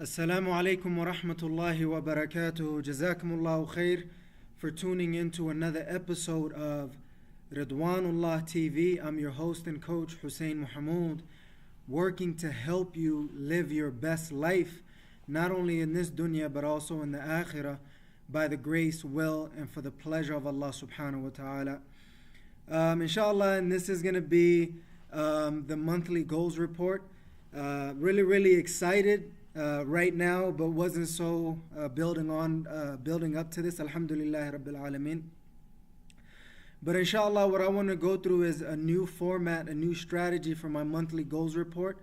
Assalamu alaikum wa rahmatullahi wa barakatuh. Jazakumullahu khair for tuning in to another episode of Ridwanullah TV. I'm your host and coach Hussein Muhammad, working to help you live your best life, not only in this dunya but also in the akhirah, by the grace, will, and for the pleasure of Allah subhanahu wa ta'ala. Inshallah, and this is going to be the monthly goals report. Really excited right now, but wasn't so building up to this. Alhamdulillah Rabbil Alameen. But inshallah, what I want to go through is a new format, a new strategy for my monthly goals report.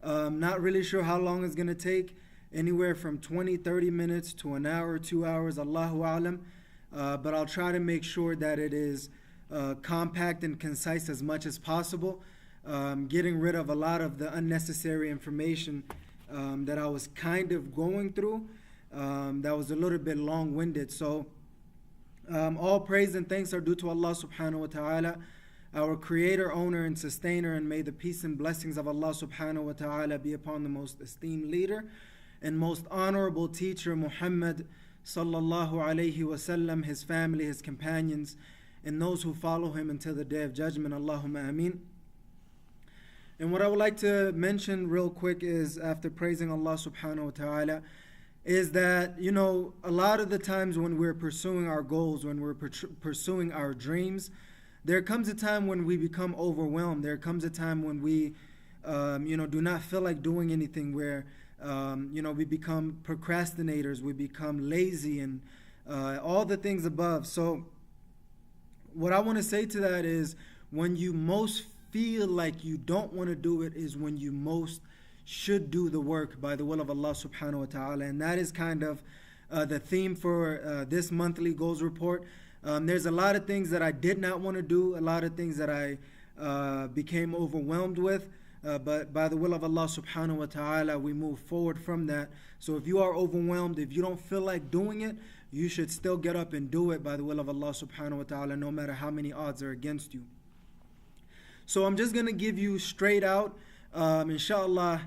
Not really sure how long it's going to take, anywhere from 20-30 minutes to an hour, 2 hours, Allahu Alam. But I'll try to make sure that it is compact and concise as much as possible, getting rid of a lot of the unnecessary information that I was kind of going through, that was a little bit long-winded. So all praise and thanks are due to Allah subhanahu wa ta'ala, our creator, owner, and sustainer, and may the peace and blessings of Allah subhanahu wa ta'ala be upon the most esteemed leader and most honorable teacher, Muhammad sallallahu alayhi wasallam, his family, his companions, and those who follow him until the day of judgment. Allahumma ameen. And what I would like to mention real quick is, after praising Allah subhanahu wa ta'ala, is that, a lot of the times when we're pursuing our goals, when we're pursuing our dreams, there comes a time when we become overwhelmed. There comes a time when we, do not feel like doing anything, where, we become procrastinators, we become lazy, and all the things above. So what I want to say to that is, when you most feel like you don't want to do it is when you most should do the work by the will of Allah subhanahu wa ta'ala. And that is kind of the theme for this monthly goals report. There's a lot of things that I did not want to do, a lot of things that I became overwhelmed with, but by the will of Allah subhanahu wa ta'ala, we move forward from that. So if you are overwhelmed, if you don't feel like doing it, you should still get up and do it by the will of Allah subhanahu wa ta'ala, no matter how many odds are against you. So I'm just going to give you straight out, inshallah,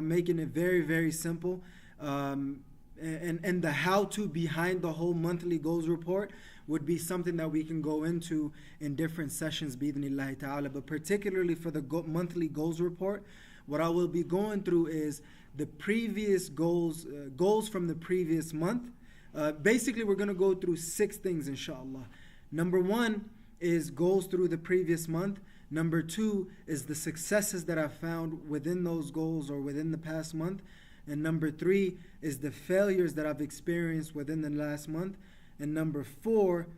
making it very simple. And the how-to behind the whole monthly goals report would be something that we can go into in different sessions, bi'idhnillahi ta'ala. But particularly for the monthly goals report, what I will be going through is the previous goals from the previous month. Basically, we're going to go through 6 things, inshallah. Number 1 is goals through the previous month. Number 2 is the successes that I found within those goals or within the past month. And number 3 is the failures that I've experienced within the last month. And number 4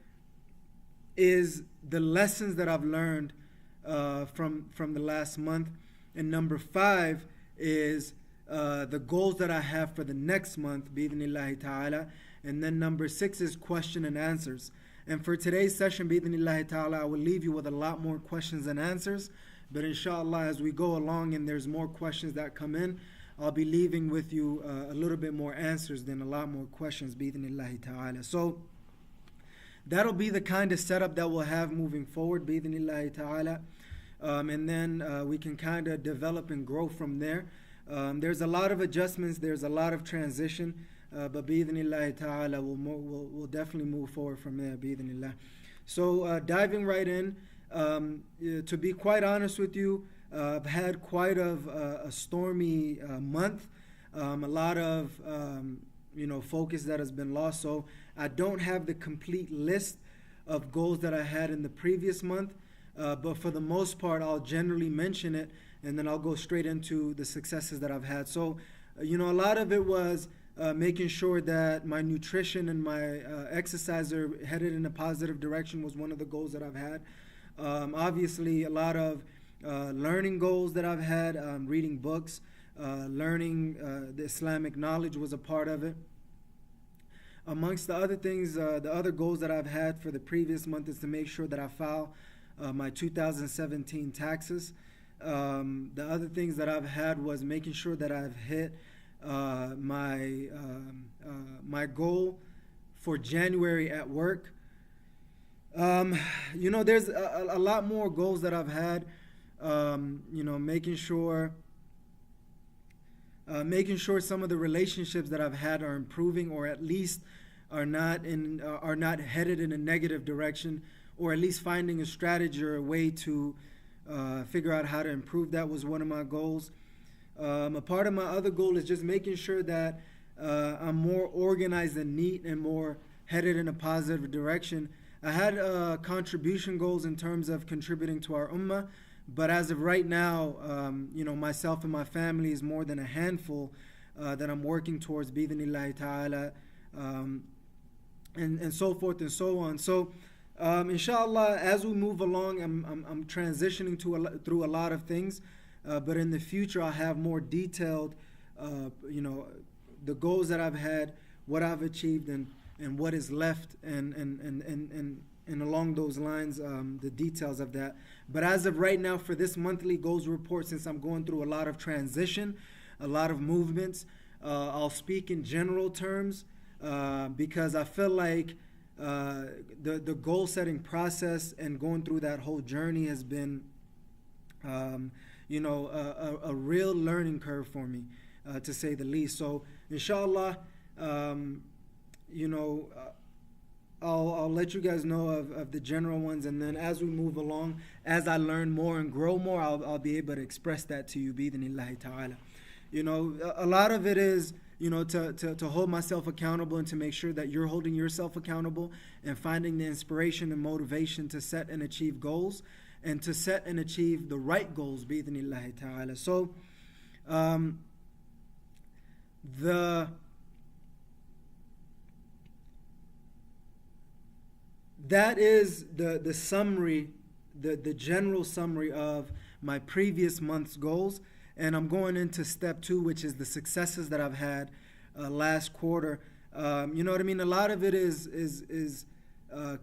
is the lessons that I've learned from the last month. And number 5 is the goals that I have for the next month, bi'idhnillahi ta'ala. And then number 6 is question and answers. And for today's session, bi'idhnillahi ta'ala, I will leave you with a lot more questions and answers. But inshallah, as we go along and there's more questions that come in, I'll be leaving with you a little bit more answers than a lot more questions, bi'idhnillahi ta'ala. So that'll be the kind of setup that we'll have moving forward, bi'idhnillahi ta'ala. And then we can kind of develop and grow from there. There's a lot of adjustments, there's a lot of transition. But bi'idhnillahi ta'ala, we'll definitely move forward from there, bi'idhnillah. So diving right in, to be quite honest with you, I've had quite a stormy month, a lot of focus that has been lost. So I don't have the complete list of goals that I had in the previous month, but for the most part, I'll generally mention it, and then I'll go straight into the successes that I've had. So a lot of it was making sure that my nutrition and my exercise are headed in a positive direction was one of the goals that I've had. Obviously, a lot of learning goals that I've had, reading books, learning the Islamic knowledge was a part of it. Amongst the other things, the other goals that I've had for the previous month is to make sure that I file my 2017 taxes. The other things that I've had was making sure that I've hit my goal for January at work. There's a lot more goals that I've had. Making sure making sure some of the relationships that I've had are improving, or at least are not headed in a negative direction, or at least finding a strategy or a way to figure out how to improve. That was one of my goals. A part of my other goal is just making sure that I'm more organized and neat and more headed in a positive direction. I had contribution goals in terms of contributing to our ummah, but as of right now, myself and my family is more than a handful that I'm working towards, bi-idhnillahi ta'ala, and so forth and so on. So, inshallah, as we move along, I'm transitioning through a lot of things, but in the future, I'll have more detailed, the goals that I've had, what I've achieved, and what is left, and along those lines, the details of that. But as of right now, for this monthly goals report, since I'm going through a lot of transition, a lot of movements, I'll speak in general terms, because I feel like the goal setting process and going through that whole journey has been a real learning curve for me, to say the least. So inshallah, I'll let you guys know of the general ones, and then as we move along, as I learn more and grow more, I'll be able to express that to you, bi-idhnillahi ta'ala. A lot of it is, to hold myself accountable and to make sure that you're holding yourself accountable and finding the inspiration and motivation to set and achieve goals, and to set and achieve the right goals, bi-idhnillahi ta'ala. So, that is the summary, the general summary of my previous month's goals. And I'm going into step 2, which is the successes that I've had last quarter. You know what I mean? A lot of it is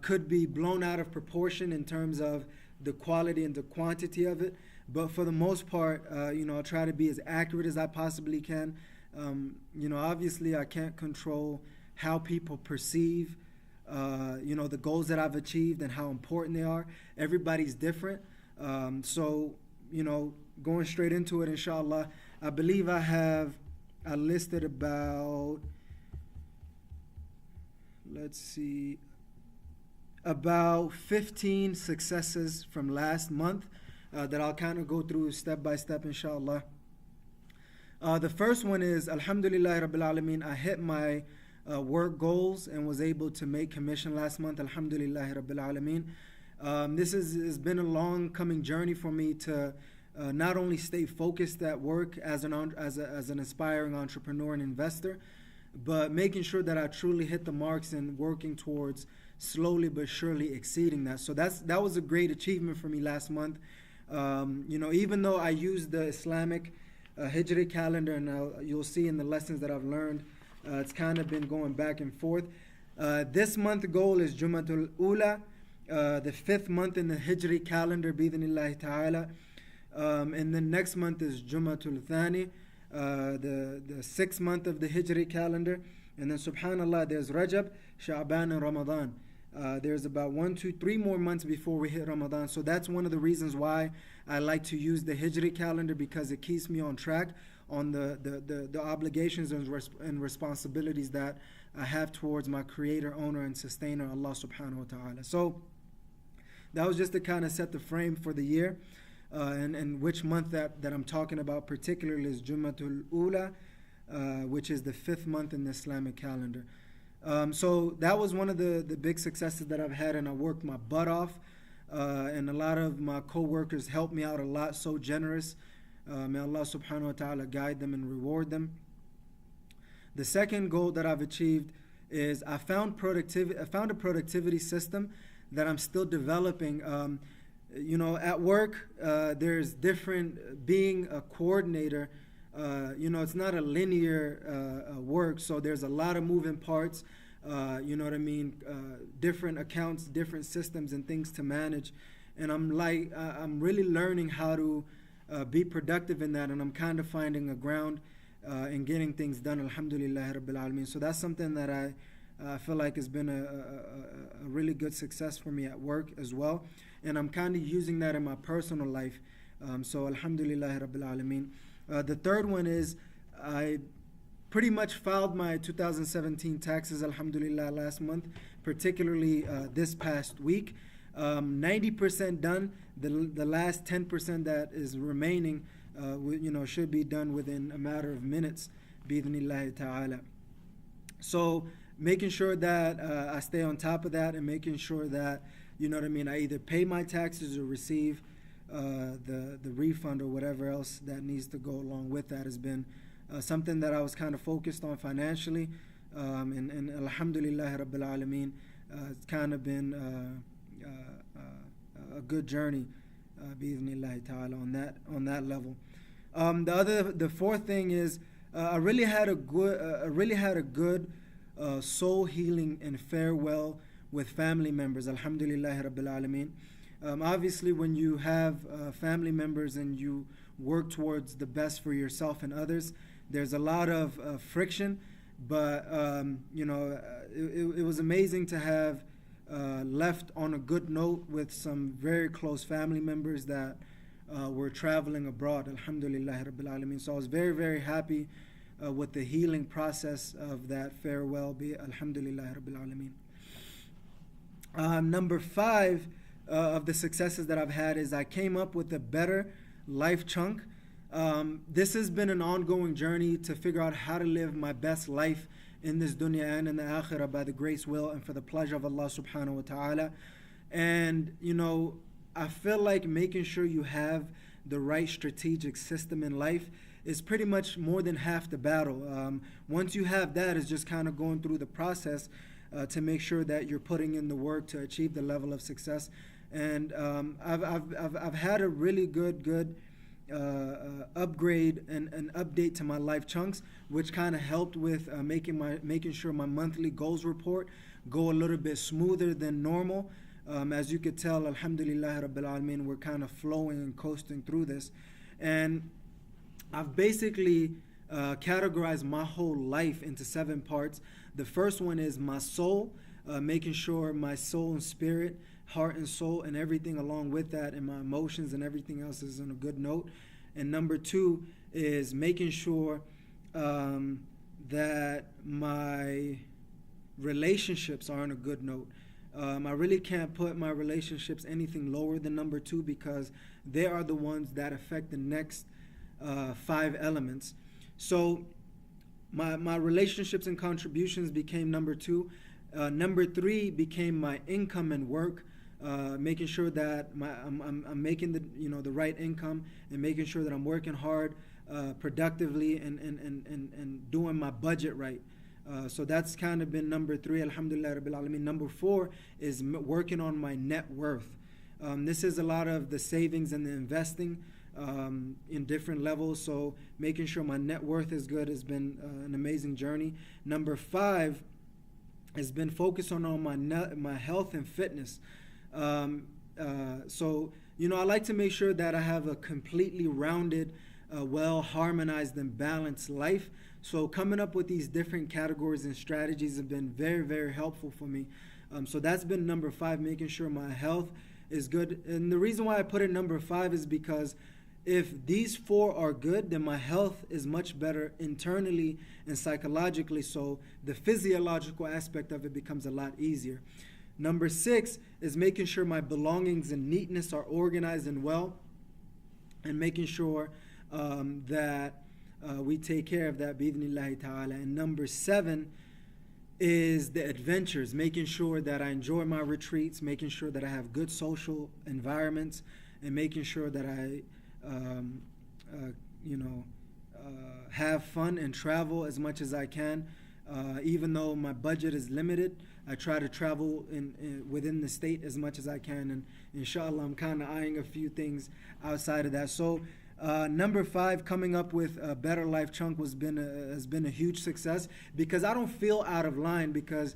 could be blown out of proportion in terms of the quality and the quantity of it. But for the most part, I'll try to be as accurate as I possibly can. Obviously I can't control how people perceive, the goals that I've achieved and how important they are. Everybody's different. So, going straight into it, inshallah, I believe I listed about, about 15 successes from last month that I'll kind of go through step by step, inshallah. The first one is, alhamdulillah rabbil alameen, I hit my work goals and was able to make commission last month, alhamdulillah rabbil alameen. This has been a long coming journey for me to not only stay focused at work as an aspiring entrepreneur and investor, but making sure that I truly hit the marks and working towards slowly but surely exceeding that. So that was a great achievement for me last month. Even though I used the Islamic Hijri calendar, and you'll see in the lessons that I've learned, it's kind of been going back and forth. This month goal is Jumada-I, the 5th month in the Hijri calendar, bi-idhnillahi ta'ala. And then next month is Jumada-I, the 6th month of the Hijri calendar. And then subhanallah, there's Rajab, Sha'ban, and Ramadan. There's about 1, 2, 3 more months before we hit Ramadan. So that's one of the reasons why I like to use the Hijri calendar, because it keeps me on track on the obligations and responsibilities that I have towards my creator, owner, and sustainer, Allah subhanahu wa ta'ala. So that was just to kind of set the frame for the year. And which month that I'm talking about particularly is Jumada-I, which is the 5th month in the Islamic calendar. So that was one of the big successes that I've had, and I worked my butt off, and a lot of my co-workers helped me out a lot, so generous. May Allah subhanahu wa ta'ala guide them and reward them. The second goal that I've achieved is I found a productivity system that I'm still developing. At work, there's different, being a coordinator, it's not a linear work, so there's a lot of moving parts, different accounts, different systems and things to manage. And I'm really learning how to be productive in that, and I'm kind of finding a ground in getting things done, alhamdulillah rabbil alameen. So that's something that I feel like has been a really good success for me at work as well. And I'm kind of using that in my personal life. So alhamdulillah rabbil alameen. The third one is I pretty much filed my 2017 taxes, alhamdulillah, last month, particularly this past week. 90% done. The last 10% that is remaining, should be done within a matter of minutes, bi'idhnillahi ta'ala. So making sure that I stay on top of that and making sure that, I either pay my taxes or receive the refund or whatever else that needs to go along with that has been something that I was kind of focused on financially. And alhamdulillah rabbil alameen, it's kind of been a good journey, bi'idhnillahi ta'ala, on that level. The fourth thing is I really had a good soul healing and farewell with family members, alhamdulillah rabbil alameen. Obviously, when you have family members and you work towards the best for yourself and others, there's a lot of friction, but it was amazing to have left on a good note with some very close family members that were traveling abroad, alhamdulillah rabbil alameen. So I was very, very happy with the healing process of that farewell, alhamdulillah rabbil alameen. Number 5 of the successes that I've had is I came up with a better life chunk. This has been an ongoing journey to figure out how to live my best life in this dunya and in the akhirah by the grace, will, and for the pleasure of Allah subhanahu wa ta'ala. And, I feel like making sure you have the right strategic system in life is pretty much more than half the battle. Once you have that, it's just kind of going through the process to make sure that you're putting in the work to achieve the level of success. And I've had a really good upgrade and update to my life chunks, which kind of helped with making sure my monthly goals report go a little bit smoother than normal. As you could tell, alhamdulillah rabbil alameen, we're kind of flowing and coasting through this. And I've basically categorized my whole life into 7 parts. The first one is my soul, making sure my soul and spirit, heart and soul, and everything along with that, and my emotions and everything else is on a good note. And number 2 is making sure that my relationships are on a good note. I really can't put my relationships anything lower than number 2 because they are the ones that affect the next 5 elements. So my relationships and contributions became number 2. Number 3 became my income and work, making sure that I'm making the right income and making sure that I'm working hard, productively, and doing my budget right. So that's kind of been number 3, alhamdulillah rabbil alameen. Number 4 is working on my net worth. This is a lot of the savings and the investing in different levels. So making sure my net worth is good has been an amazing journey. Number 5 has been focused on my health and fitness. So I like to make sure that I have a completely rounded, well harmonized and balanced life. So coming up with these different categories and strategies have been very, very helpful for me. So that's been number 5, making sure my health is good. And the reason why I put it number 5 is because if these 4 are good, then my health is much better internally and psychologically. So the physiological aspect of it becomes a lot easier. Number 6 is making sure my belongings and neatness are organized and well, and making sure that we take care of that, bi'idhnillahi ta'ala. And number 7 is the adventures, making sure that I enjoy my retreats, making sure that I have good social environments, and making sure that I have fun and travel as much as I can. Even though my budget is limited, I try to travel within the state as much as I can, and inshallah I'm kind of eyeing a few things outside of that. So number 5, coming up with a better life chunk has been a huge success, because I don't feel out of line, because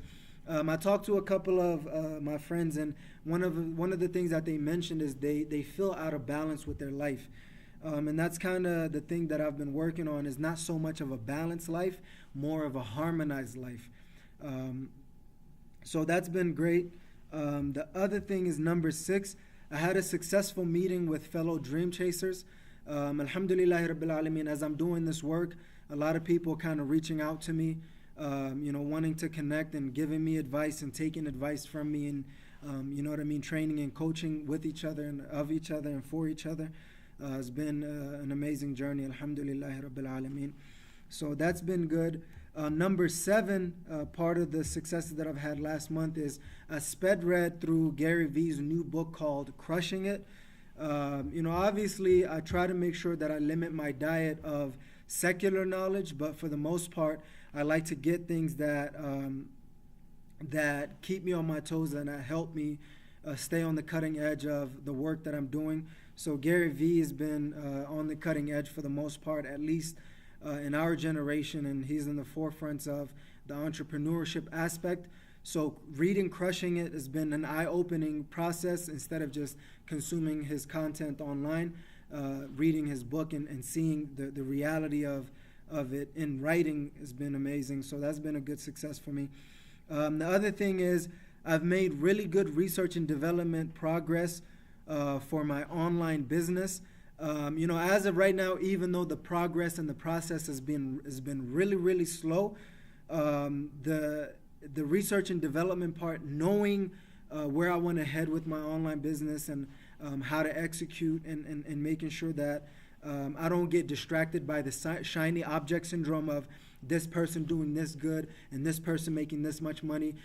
I talked to a couple of my friends, and one of the things that they mentioned is they feel out of balance with their life. And that's kind of the thing that I've been working on, is not so much of a balanced life, more of a harmonized life. So that's been great. The other thing is number 6. I had a successful meeting with fellow dream chasers. Alhamdulillah Rabbil Alameen, as I'm doing this work, a lot of people kind of reaching out to me, wanting to connect and giving me advice and taking advice from me, and training and coaching with each other and of each other and for each other. It's been an amazing journey, Alhamdulillah Rabbil Alameen. So that's been good. Number 7, part of the successes that I've had last month is I sped read through Gary Vee's new book called Crushing It. Obviously I try to make sure that I limit my diet of secular knowledge, but for the most part, I like to get things that keep me on my toes and that help me stay on the cutting edge of the work that I'm doing. So Gary Vee has been on the cutting edge for the most part, at least in our generation, and he's in the forefront of the entrepreneurship aspect. So reading Crushing It has been an eye-opening process. Instead of just consuming his content online, reading his book and seeing the reality of it in writing has been amazing. So that's been a good success for me. The other thing is I've made really good research and development progress for my online business. As of right now, even though the progress and the process has been really, really slow, the research and development part, knowing where I want to head with my online business and how to execute and making sure that I don't get distracted by the shiny object syndrome of this person doing this good and this person making this much money.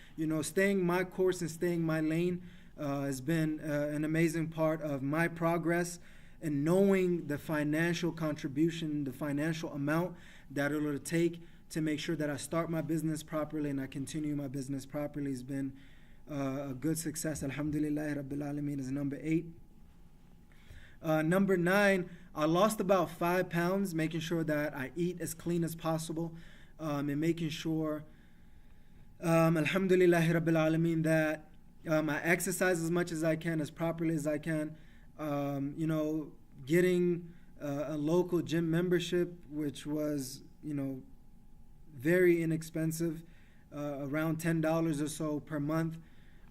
Staying my course and staying my lane has been an amazing part of my progress, and knowing the financial contribution, the financial amount that it'll take to make sure that I start my business properly and I continue my business properly has been a good success. Alhamdulillah Rabbil Alameen is number 8. Number 9, I lost about 5 pounds, making sure that I eat as clean as possible, and making sure, Alhamdulillah Rabbil Alameen, that I exercise as much as I can, as properly as I can. Getting a local gym membership, which was, very inexpensive, around $10 or so per month,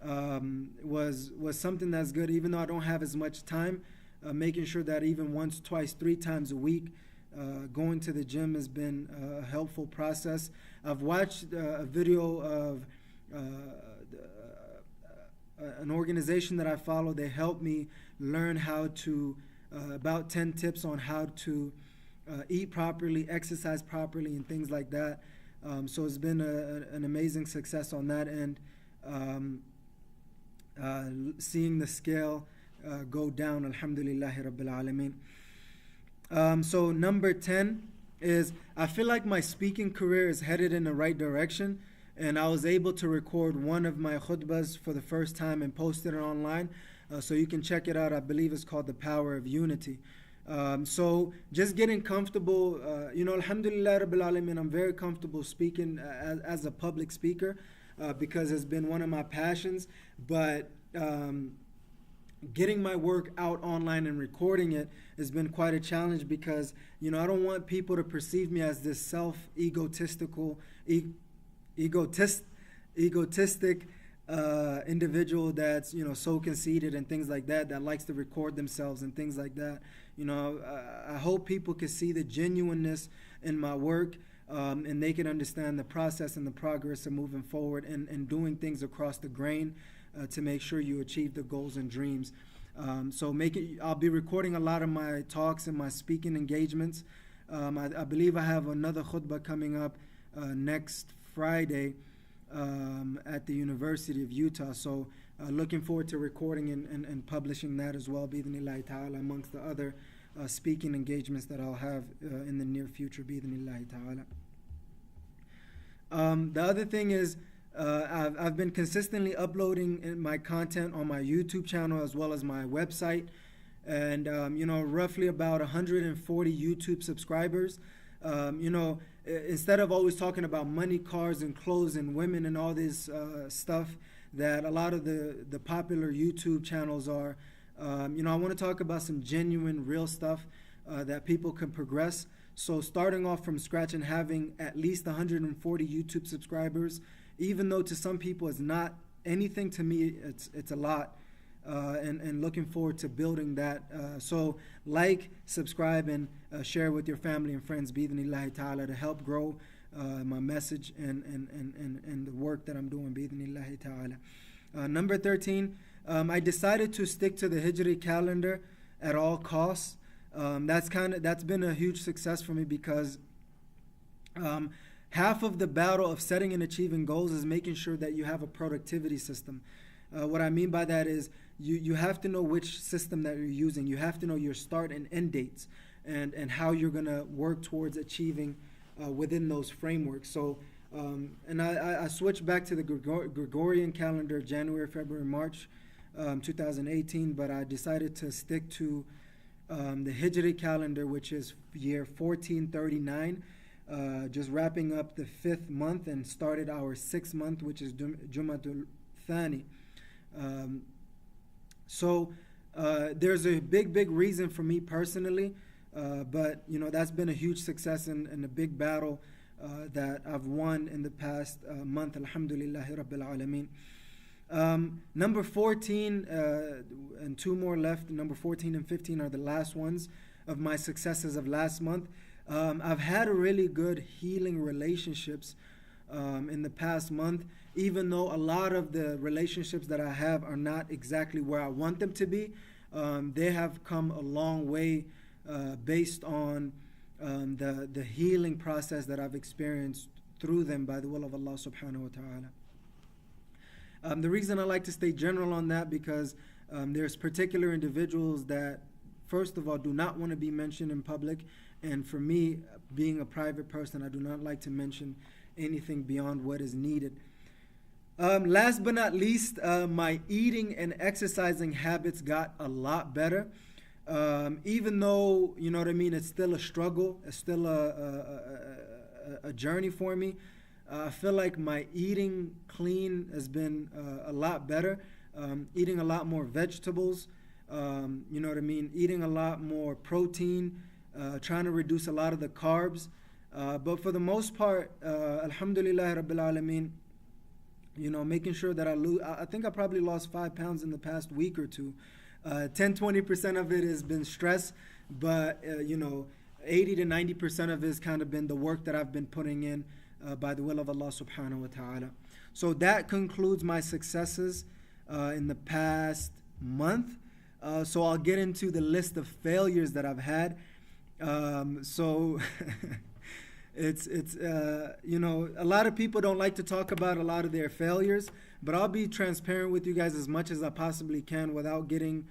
was something that's good, even though I don't have as much time. Making sure that even once, twice, 3 times a week, going to the gym has been a helpful process. I've watched a video of an organization that I follow. They helped me learn how to, about 10 tips on how to eat properly, exercise properly, and things like that. So it's been an amazing success on that end. Seeing the scale go down, Alhamdulillah Rabbil Alameen. So number 10 is I feel like my speaking career is headed in the right direction, and I was able to record one of my khutbahs for the first time and posted it online. So you can check it out. I believe it's called The Power of Unity. So just getting comfortable, Alhamdulillah Rabbil Alameen, I'm very comfortable speaking as a public speaker because it's been one of my passions. But getting my work out online and recording it has been quite a challenge because, I don't want people to perceive me as this egotistical individual that's so conceited and things like that likes to record themselves and things like that. I hope people can see the genuineness in my work, and they can understand the process and the progress of moving forward and doing things across the grain to make sure you achieve the goals and dreams. I'll be recording a lot of my talks and my speaking engagements. I believe I have another khutbah coming up next Friday at the University of Utah. So looking forward to recording and publishing that as well, bi'idhnillahi ta'ala, amongst the other speaking engagements that I'll have in the near future, bi'idhnillahi ta'ala. The other thing is I've been consistently uploading my content on my YouTube channel as well as my website, and roughly about 140 YouTube subscribers. Instead of always talking about money, cars, and clothes, and women, and all this stuff that a lot of the popular YouTube channels are, I want to talk about some genuine, real stuff that people can progress. So starting off from scratch and having at least 140 YouTube subscribers, even though to some people it's not anything, to me it's a lot. and looking forward to building that. So like, subscribe, and share with your family and friends, bi-idhnillahi ta'ala, to help grow my message and the work that I'm doing, bi-idhnillahi ta'ala. Number 13, I decided to stick to the Hijri calendar at all costs. That's been a huge success for me, because half of the battle of setting and achieving goals is making sure that you have a productivity system. What I mean by that is you have to know which system that you're using. You have to know your start and end dates, and how you're going to work towards achieving within those frameworks. So, and I switched back to the Gregorian calendar, January, February, March 2018, but I decided to stick to the Hijri calendar, which is year 1439, just wrapping up the 5th month, and started our 6th month, which is Jumada-I. So there's a big reason for me personally, but that's been a huge success and a big battle that I've won in the past month, alhamdulillahi rabbil alameen. Number 14 and 2 more left. Number 14 and 15 are the last ones of my successes of last month. I've had a really good healing relationships in the past month, even though a lot of the relationships that I have are not exactly where I want them to be. They have come a long way based on the healing process that I've experienced through them by the will of Allah subhanahu wa ta'ala. The reason I like to stay general on that, because there's particular individuals that, first of all, do not want to be mentioned in public, and for me, being a private person, I do not like to mention anything beyond what is needed. Last but not least, my eating and exercising habits got a lot better. Even though, you know what I mean, it's still a struggle, it's still a journey for me. I feel like my eating clean has been a lot better. Eating a lot more vegetables, you know what I mean, eating a lot more protein, trying to reduce a lot of the carbs. But for the most part, alhamdulillah rabbil alameen, making sure that I think I probably lost 5 pounds in the past week or two. 10-20% of it has been stress, but 80 to 90% of it has kind of been the work that I've been putting in by the will of Allah subhanahu wa ta'ala. So that concludes my successes in the past month. So I'll get into the list of failures that I've had. So it's a lot of people don't like to talk about a lot of their failures, but I'll be transparent with you guys as much as I possibly can without getting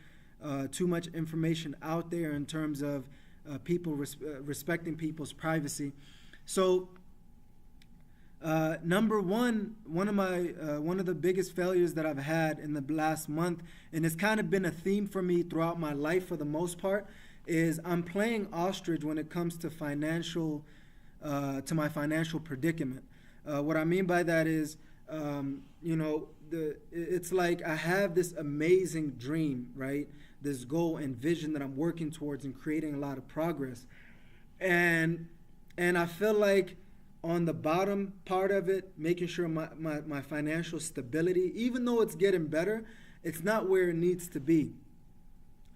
too much information out there in terms of people respecting people's privacy. So number one of the biggest failures that I've had in the last month, and it's kind of been a theme for me throughout my life for the most part, is I'm playing ostrich when it comes to my financial predicament. What I mean by that is, it's like I have this amazing dream, right? This goal and vision that I'm working towards and creating a lot of progress. And I feel like on the bottom part of it, making sure my financial stability, even though it's getting better, it's not where it needs to be.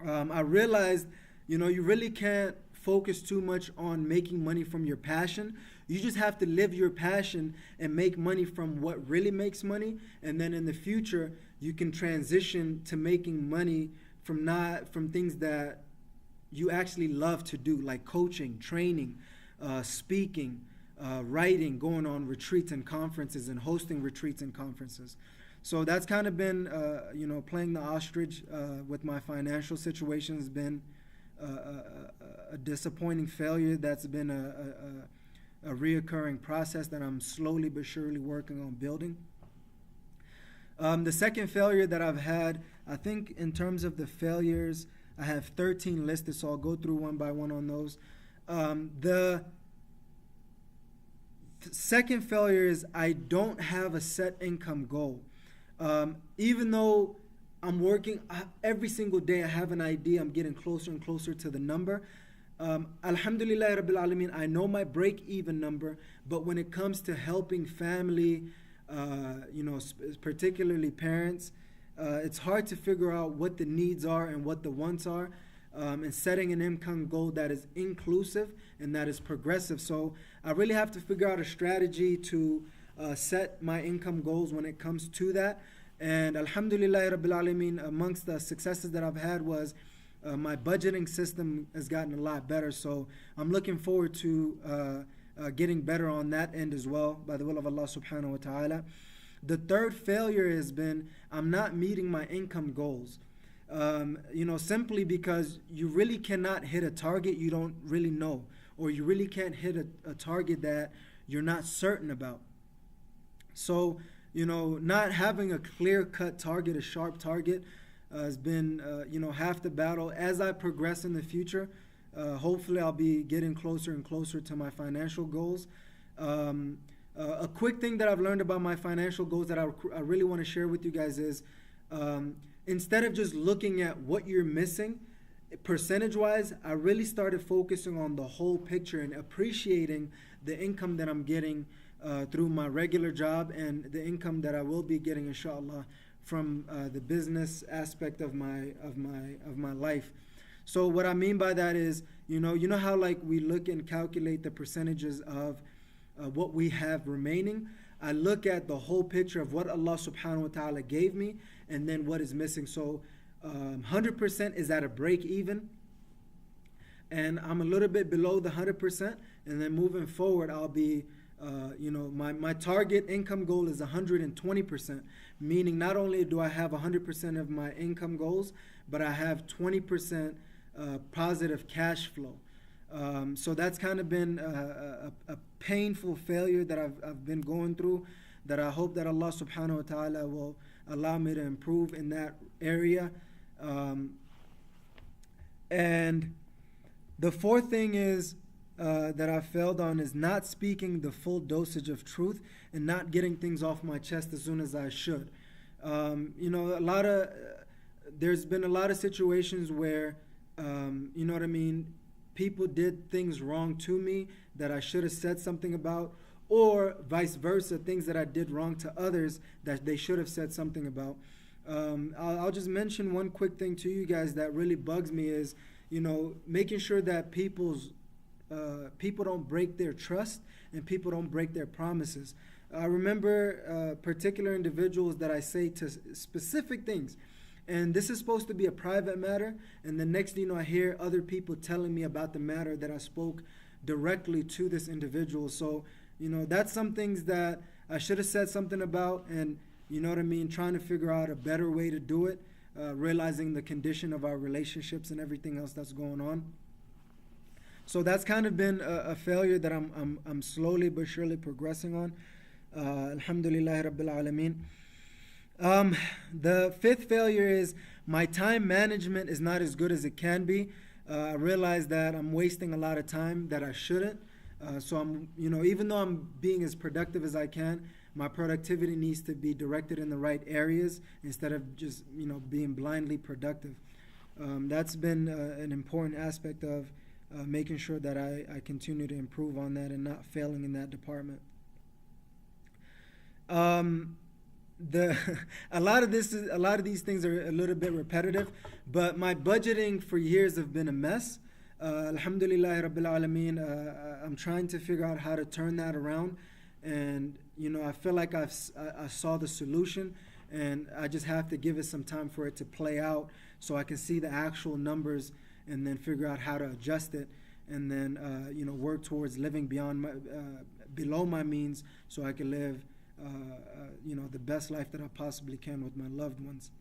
I realized, you really can't focus too much on making money from your passion. You just have to live your passion and make money from what really makes money, and then in the future you can transition to making money from things that you actually love to do, like coaching, training, speaking, writing, going on retreats and conferences, and hosting retreats and conferences. So that's kind of been playing the ostrich with my financial situation has been a disappointing failure. That's been a reoccurring process that I'm slowly but surely working on building. The second failure that I've had, I think in terms of the failures, I have 13 listed, so I'll go through one by one on those. The second failure is I don't have a set income goal. Even though I'm working every single day, I have an idea, I'm getting closer and closer to the number. Alhamdulillah Rabbil Alameen, I know my break-even number, but when it comes to helping family, particularly parents, it's hard to figure out what the needs are and what the wants are, and setting an income goal that is inclusive and that is progressive. So I really have to figure out a strategy to set my income goals when it comes to that. And alhamdulillah rabbil alameen, amongst the successes that I've had was my budgeting system has gotten a lot better. So I'm looking forward to getting better on that end as well, by the will of Allah subhanahu wa ta'ala. The third failure has been I'm not meeting my income goals. Simply because you really cannot hit a target you don't really know, or you really can't hit a target that you're not certain about. So, not having a clear-cut target, a sharp target, has been, half the battle. As I progress in the future, hopefully I'll be getting closer and closer to my financial goals. A quick thing that I've learned about my financial goals that I really want to share with you guys is, instead of just looking at what you're missing, percentage-wise, I really started focusing on the whole picture and appreciating the income that I'm getting through my regular job and the income that I will be getting, inshallah, from the business aspect of my life. So what I mean by that is, you know how like we look and calculate the percentages of what we have remaining. I look at the whole picture of what Allah subhanahu wa ta'ala gave me and then what is missing. So 100% is at a break even, and I'm a little bit below the 100%, and then moving forward I'll be my target income goal is 120%, meaning not only do I have 100% of my income goals, but I have 20% positive cash flow. So that's kind of been a painful failure that I've been going through, that I hope that Allah subhanahu wa ta'ala will allow me to improve in that area. And the fourth thing is that I failed on is not speaking the full dosage of truth and not getting things off my chest as soon as I should. There's been a lot of situations where, people did things wrong to me that I should have said something about, or vice versa, things that I did wrong to others that they should have said something about. I'll just mention one quick thing to you guys that really bugs me is, making sure that people don't break their trust and people don't break their promises. I remember particular individuals that I say to specific things, and this is supposed to be a private matter, and the next thing I hear other people telling me about the matter that I spoke directly to this individual. So, that's some things that I should have said something about, and trying to figure out a better way to do it, realizing the condition of our relationships and everything else that's going on. So that's kind of been a failure that I'm slowly but surely progressing on. Alhamdulillah Rabbil Alameen. The fifth failure is my time management is not as good as it can be. I realize that I'm wasting a lot of time that I shouldn't. So I'm, even though I'm being as productive as I can, my productivity needs to be directed in the right areas instead of just, being blindly productive. That's been an important aspect of making sure that I continue to improve on that and not failing in that department. A lot of these things are a little bit repetitive, but my budgeting for years have been a mess. Alhamdulillah Rabbil Alameen, I'm trying to figure out how to turn that around, and I feel like I saw the solution, and I just have to give it some time for it to play out so I can see the actual numbers and then figure out how to adjust it, and then work towards living below my means so I can live the best life that I possibly can with my loved ones.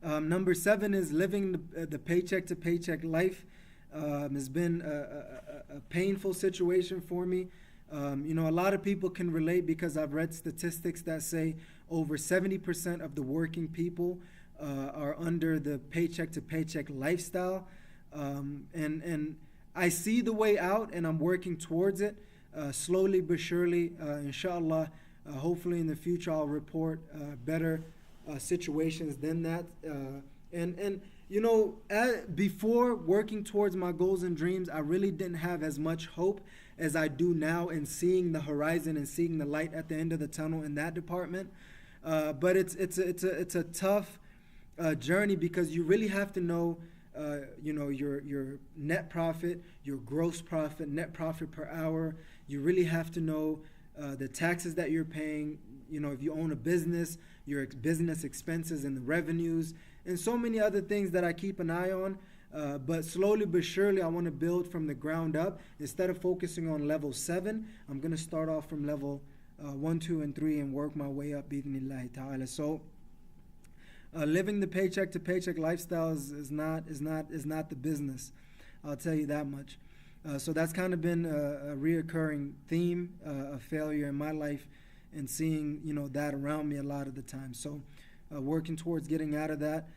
Number 7 is living the paycheck to paycheck life. Has been a painful situation for me. A lot of people can relate because I've read statistics that say over 70% of the working people are under the paycheck to paycheck lifestyle. And I see the way out, and I'm working towards it. Slowly but surely, inshallah, hopefully in the future I'll report better situations than that. Before working towards my goals and dreams, I really didn't have as much hope as I do now in seeing the horizon and seeing the light at the end of the tunnel in that department. But it's a tough journey, because you really have to know, your net profit, your gross profit, net profit per hour. You really have to know the taxes that you're paying. If you own a business, your business expenses and the revenues, and so many other things that I keep an eye on. But slowly but surely, I want to build from the ground up. Instead of focusing on level 7, I'm going to start off from level 1, 2, and 3 and work my way up, bi'idhnillahi ta'ala. So living the paycheck to paycheck lifestyle is not the business. I'll tell you that much. So that's kind of been a reoccurring theme of failure in my life, and seeing that around me a lot of the time. So working towards getting out of that.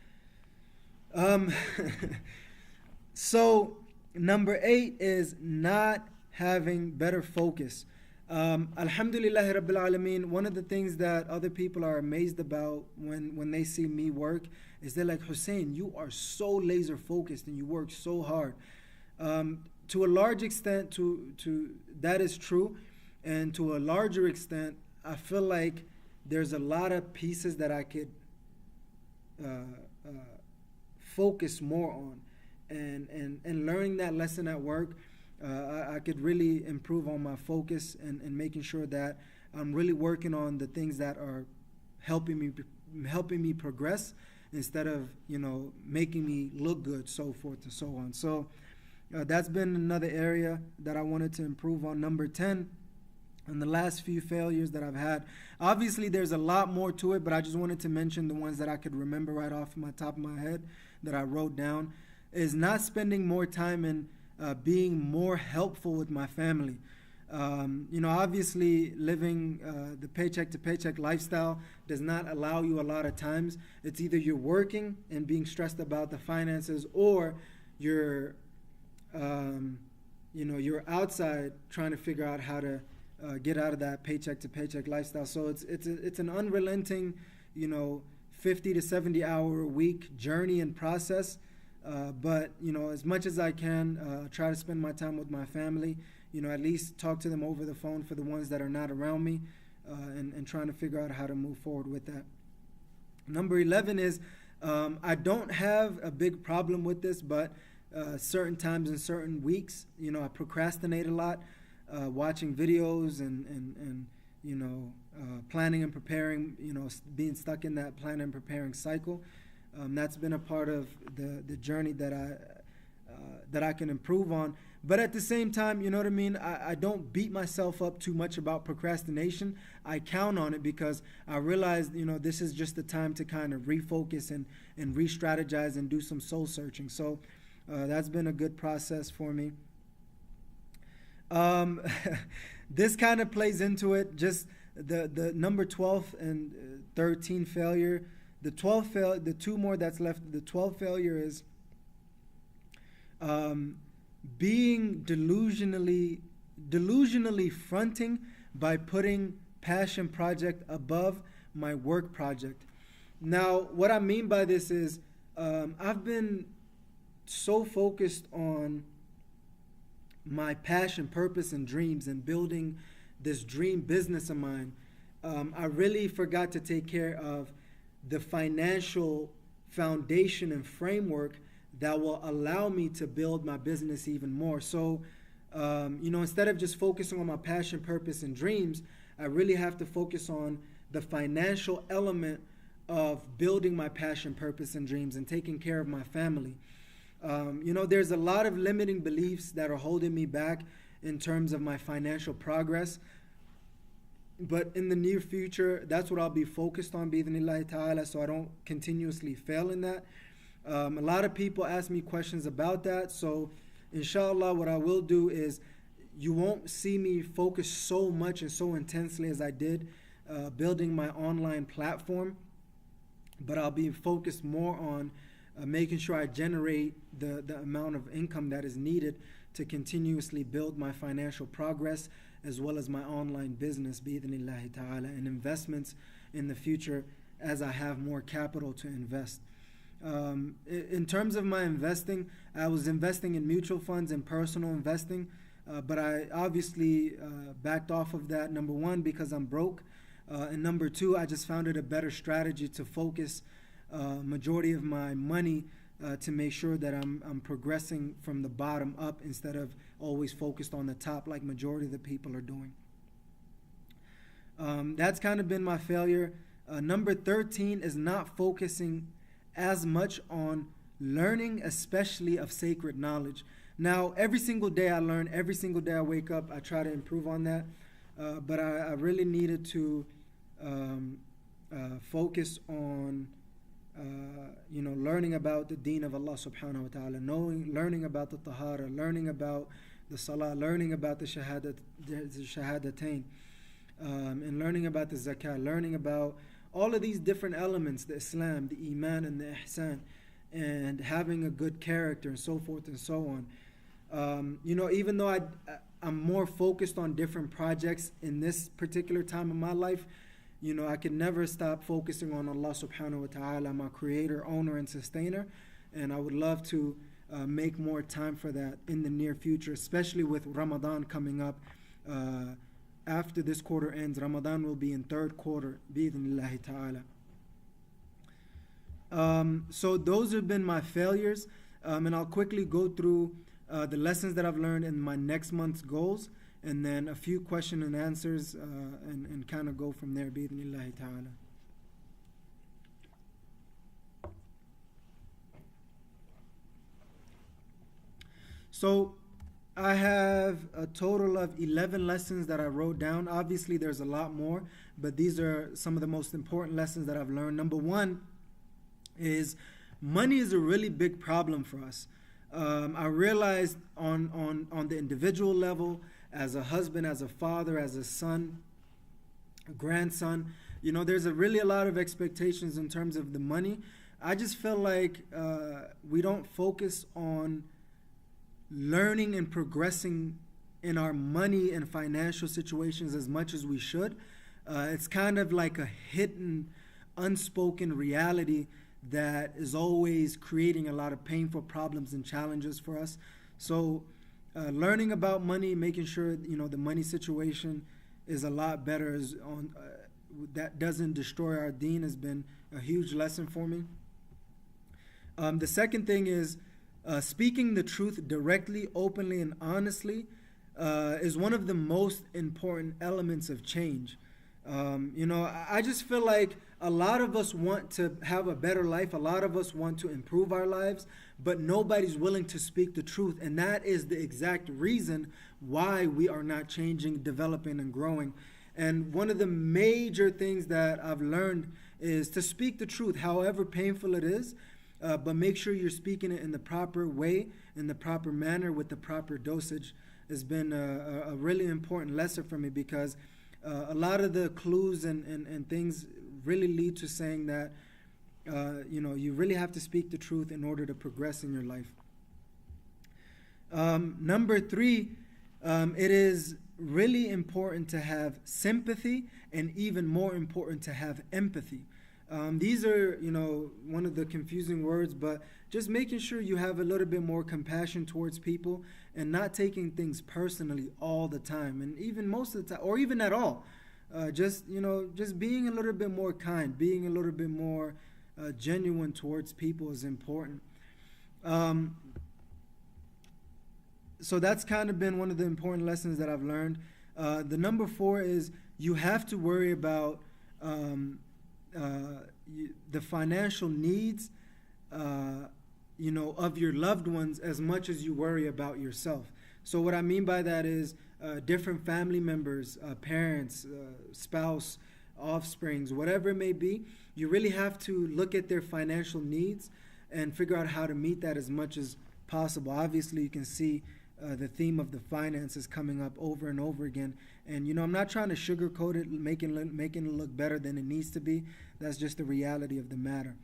So number 8 is not having better focus. Alhamdulillah Rabbil Alameen, one of the things that other people are amazed about when they see me work is they're like, Hussein, you are so laser focused and you work so hard. To a large extent, to that is true, and to a larger extent, I feel like there's a lot of pieces that I could focus more on, and learning that lesson at work, I could really improve on my focus and making sure that I'm really working on the things that are helping me progress, instead of making me look good, so forth and so on. So that's been another area that I wanted to improve on. Number 10, and the last few failures that I've had. Obviously, there's a lot more to it, but I just wanted to mention the ones that I could remember right off my top of my head that I wrote down, is not spending more time in being more helpful with my family. Obviously, living the paycheck to paycheck lifestyle does not allow you a lot of times. It's either you're working and being stressed about the finances, or you're outside trying to figure out how to get out of that paycheck to paycheck lifestyle. So it's an unrelenting, 50 to 70 hour a week journey and process. But as much as I can, try to spend my time with my family. At least talk to them over the phone for the ones that are not around me, and trying to figure out how to move forward with that. Number 11 is, I don't have a big problem with this, but certain times in certain weeks, I procrastinate a lot, watching videos and planning and preparing, being stuck in that planning and preparing cycle. That's been a part of the journey that I can improve on. But at the same time, you know what I mean? I don't beat myself up too much about procrastination. I count on it, because I realize, this is just the time to kind of refocus and re-strategize and do some soul searching. So that's been a good process for me. This kind of plays into it, just the number 12 and 13 failure. The 2 more that's left. The 12th failure is being delusionally fronting by putting passion project above my work project. Now, what I mean by this is, I've been so focused on my passion, purpose, and dreams, and building this dream business of mine. I really forgot to take care of the financial foundation and framework that will allow me to build my business even more. So, instead of just focusing on my passion, purpose, and dreams, I really have to focus on the financial element of building my passion, purpose, and dreams, and taking care of my family. There's a lot of limiting beliefs that are holding me back in terms of my financial progress. But in the near future, that's what I'll be focused on, bi'idhnillahi ta'ala, so I don't continuously fail in that. A lot of people ask me questions about that, so inshallah, what I will do is, you won't see me focus so much and so intensely as I did building my online platform, but I'll be focused more on making sure I generate the amount of income that is needed to continuously build my financial progress, as well as my online business, bi'idhnillahi ta'ala, and investments in the future as I have more capital to invest. In terms of my investing, I was investing in mutual funds and personal investing, but I obviously backed off of that, number one, because I'm broke, And number two, I just found it a better strategy to focus majority of my money to make sure that I'm progressing from the bottom up instead of always focused on the top like majority of the people are doing. That's kind of been my failure. Number 13 is not focusing as much on learning, especially of sacred knowledge. Now, every single day I learn, every single day I wake up, I try to improve on that. But I really needed to focus on learning about the deen of Allah subhanahu wa ta'ala, learning about the tahara, learning about the salah, learning about the shahadatain, and learning about the zakah, learning about all of these different elements, the Islam, the iman, and the ihsan, and having a good character, and so forth and so on. Even though I'm more focused on different projects in this particular time of my life, I can never stop focusing on Allah subhanahu wa ta'ala, my creator, owner, and sustainer. And I would love to make more time for that in the near future, especially with Ramadan coming up. After this quarter ends, Ramadan will be in third quarter, bi-idhnillahi ta'ala. So those have been my failures. And I'll quickly go through the lessons that I've learned in my next month's goals, and then a few question and answers, and kind of go from there, bi-idhnillahi ta'ala. So I have a total of 11 lessons that I wrote down. Obviously there's a lot more, but these are some of the most important lessons that I've learned. Number one is money is a really big problem for us. I realized on the individual level, as a husband, as a father, as a son, a grandson, there's really a lot of expectations in terms of the money. I just feel like we don't focus on learning and progressing in our money and financial situations as much as we should. It's kind of like a hidden, unspoken reality that is always creating a lot of painful problems and challenges for us. So learning about money, making sure the money situation is a lot better, that doesn't destroy our deen, has been a huge lesson for me. The second thing is speaking the truth directly, openly, and honestly is one of the most important elements of change. I just feel like a lot of us want to have a better life. A lot of us want to improve our lives, but nobody's willing to speak the truth. And that is the exact reason why we are not changing, developing, and growing. And one of the major things that I've learned is to speak the truth, however painful it is, but make sure you're speaking it in the proper way, in the proper manner, with the proper dosage. Has been a really important lesson for me, because a lot of the clues and things really lead to saying that you really have to speak the truth in order to progress in your life. Number three, it is really important to have sympathy, and even more important to have empathy. These are, one of the confusing words, but just making sure you have a little bit more compassion towards people and not taking things personally all the time, and even most of the time, or even at all. Just being a little bit more kind, being a little bit more genuine towards people is important. So that's kind of been one of the important lessons that I've learned. The number four is you have to worry about the financial needs of your loved ones as much as you worry about yourself. So what I mean by that is different family members, parents, spouse, offsprings, whatever it may be, you really have to look at their financial needs and figure out how to meet that as much as possible. Obviously, you can see the theme of the finances coming up over and over again. And, I'm not trying to sugarcoat it, making it look better than it needs to be. That's just the reality of the matter.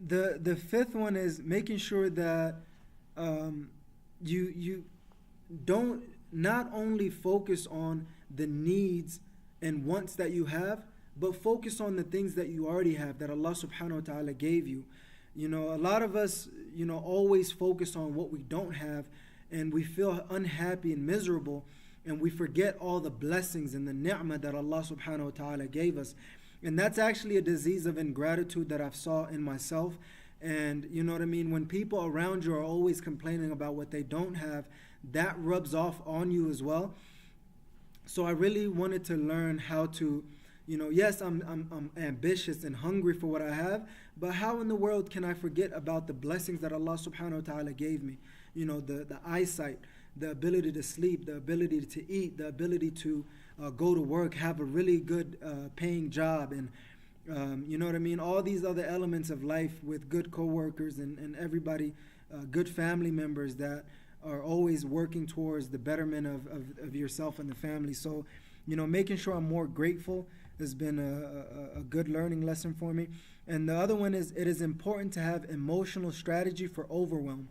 The fifth one is making sure that you don't not only focus on the needs and wants that you have, but focus on the things that you already have, that Allah subhanahu wa ta'ala gave you. You know, a lot of us, you know, always focus on what we don't have, and we feel unhappy and miserable, and we forget all the blessings and the ni'mah that Allah subhanahu wa ta'ala gave us. And that's actually a disease of ingratitude that I've saw in myself. And you know what I mean? When people around you are always complaining about what they don't have, that rubs off on you as well. So I really wanted to learn how to, you know, yes, I'm ambitious and hungry for what I have, but how in the world can I forget about the blessings that Allah subhanahu wa ta'ala gave me? You know, the eyesight, the ability to sleep, the ability to eat, the ability to go to work, have a really good paying job, and you know what I mean? All these other elements of life with good co-workers and everybody, good family members that are always working towards the betterment of yourself and the family. So, you know, making sure I'm more grateful has been a good learning lesson for me. And the other one is, it is important to have emotional strategy for overwhelm.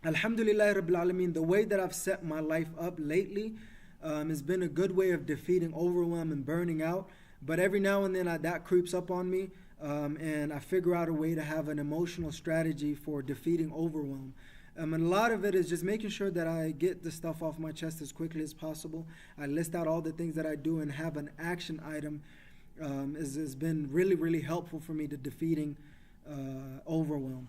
Alhamdulillah Rabbil Alameen, the way that I've set my life up lately has been a good way of defeating overwhelm and burning out. But every now and then that creeps up on me, and I figure out a way to have an emotional strategy for defeating overwhelm. And a lot of it is just making sure that I get the stuff off my chest as quickly as possible. I list out all the things that I do and have an action item. Has been really, really helpful for me to defeating overwhelm.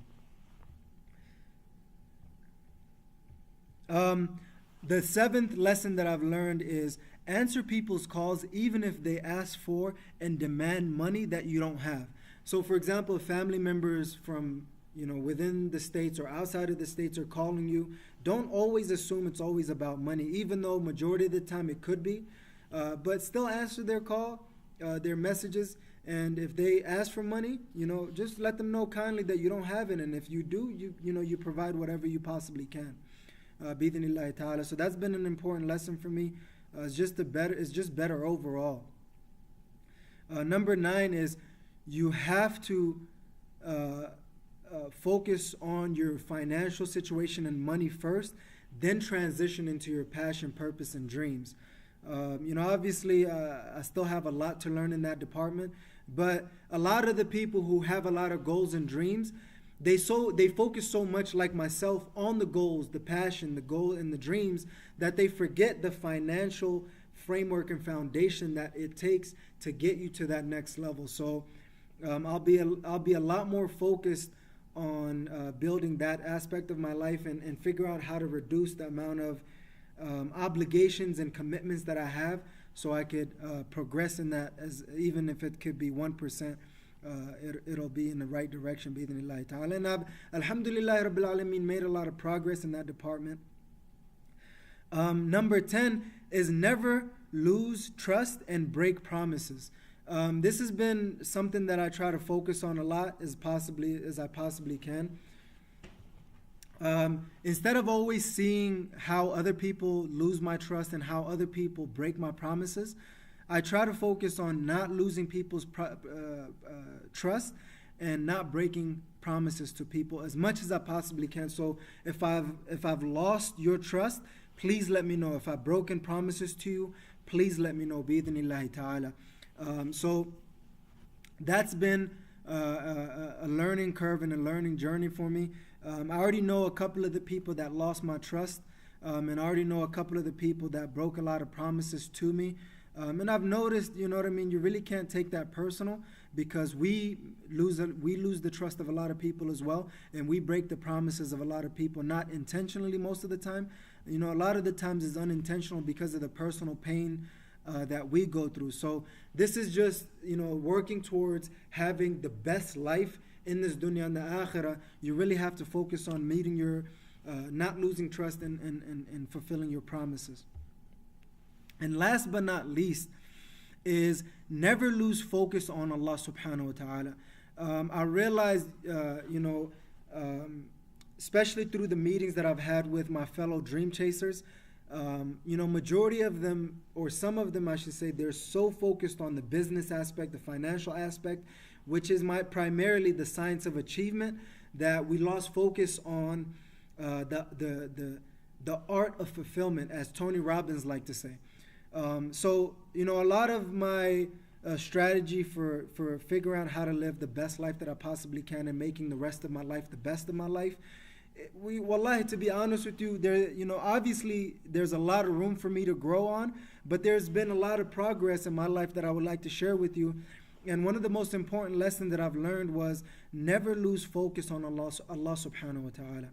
The seventh lesson that I've learned is answer people's calls even if they ask for and demand money that you don't have. So for example, family members from, you know, within the states or outside of the states are calling you, don't always assume it's always about money, even though majority of the time it could be, but still answer their call, their messages. And if they ask for money, you know, just let them know kindly that you don't have it, and if you do, you know, you provide whatever you possibly can. Bi-idhnillahi ta'ala. So that's been an important lesson for me. It's just better overall. Number 9 is you have to focus on your financial situation and money first, then transition into your passion, purpose, and dreams. You know, obviously, I still have a lot to learn in that department, but a lot of the people who have a lot of goals and dreams, they focus so much, like myself, on the goals, the passion, the goal, and the dreams, that they forget the financial framework and foundation that it takes to get you to that next level. So I'll be a lot more focused on building that aspect of my life and figure out how to reduce the amount of obligations and commitments that I have, so I could progress in that, as even if it could be 1%. It'll be in the right direction, bi-idhnillahi ta'ala. And I've, alhamdulillah Rabbil Alameen, made a lot of progress in that department. Number 10 is never lose trust and break promises. This has been something that I try to focus on a lot as I possibly can. Instead of always seeing how other people lose my trust and how other people break my promises, I try to focus on not losing people's trust and not breaking promises to people as much as I possibly can. So if I've lost your trust, please let me know. If I've broken promises to you, please let me know. Bi-idhnillahi ta'ala. So that's been a learning curve and a learning journey for me. I already know a couple of the people that lost my trust, and I already know a couple of the people that broke a lot of promises to me. And I've noticed, you know what I mean, you really can't take that personal, because we lose the trust of a lot of people as well, and we break the promises of a lot of people, not intentionally most of the time. You know, a lot of the times it's unintentional because of the personal pain that we go through. So this is just, you know, working towards having the best life in this dunya and the akhirah. You really have to focus on meeting your, not losing trust and fulfilling your promises. And last but not least is never lose focus on Allah subhanahu wa ta'ala. I realized, you know, especially through the meetings that I've had with my fellow dream chasers, you know, majority of them, or some of them I should say, they're so focused on the business aspect, the financial aspect, which is primarily the science of achievement, that we lost focus on the art of fulfillment, as Tony Robbins liked to say. So, a lot of my strategy for figuring out how to live the best life that I possibly can and making the rest of my life the best of my life, wallahi, to be honest with you, obviously there's a lot of room for me to grow on, but there's been a lot of progress in my life that I would like to share with you. And one of the most important lessons that I've learned was never lose focus on Allah subhanahu wa ta'ala.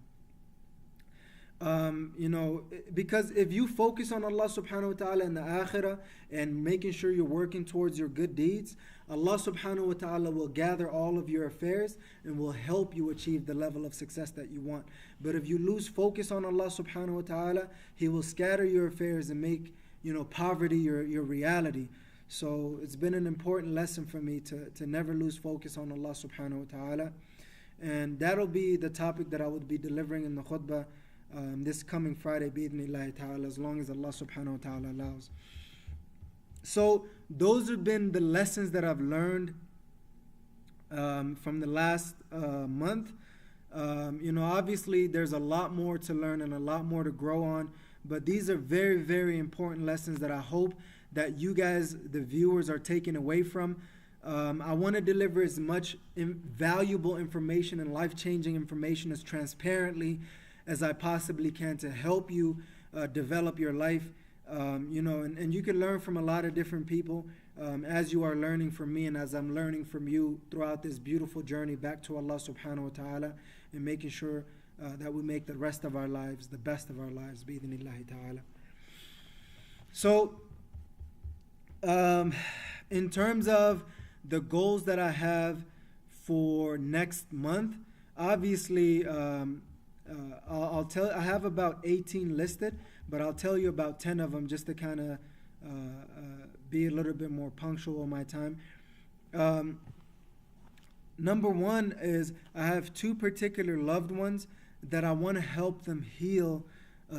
Because if you focus on Allah subhanahu wa ta'ala in the akhirah and making sure you're working towards your good deeds, Allah subhanahu wa ta'ala will gather all of your affairs and will help you achieve the level of success that you want. But if you lose focus on Allah subhanahu wa ta'ala, He will scatter your affairs and make poverty your reality. So it's been an important lesson for me to never lose focus on Allah subhanahu wa ta'ala. And that'll be the topic that I would be delivering in the khutbah this coming Friday, bi'idhnillahi ta'ala, as long as Allah subhanahu wa ta'ala allows. So those have been the lessons that I've learned from the last month. Obviously there's a lot more to learn and a lot more to grow on, but these are very, very important lessons that I hope that you guys, the viewers, are taking away from. I want to deliver as much valuable information and life-changing information as transparently as I possibly can to help you develop your life. And you can learn from a lot of different people as you are learning from me and as I'm learning from you throughout this beautiful journey back to Allah subhanahu wa ta'ala, and making sure that we make the rest of our lives the best of our lives, bi'idhnillahi ta'ala. So, in terms of the goals that I have for next month, obviously I'll tell. I have about 18 listed, but I'll tell you about 10 of them just to kind of be a little bit more punctual on my time. Number one is I have two particular loved ones that I want to help them heal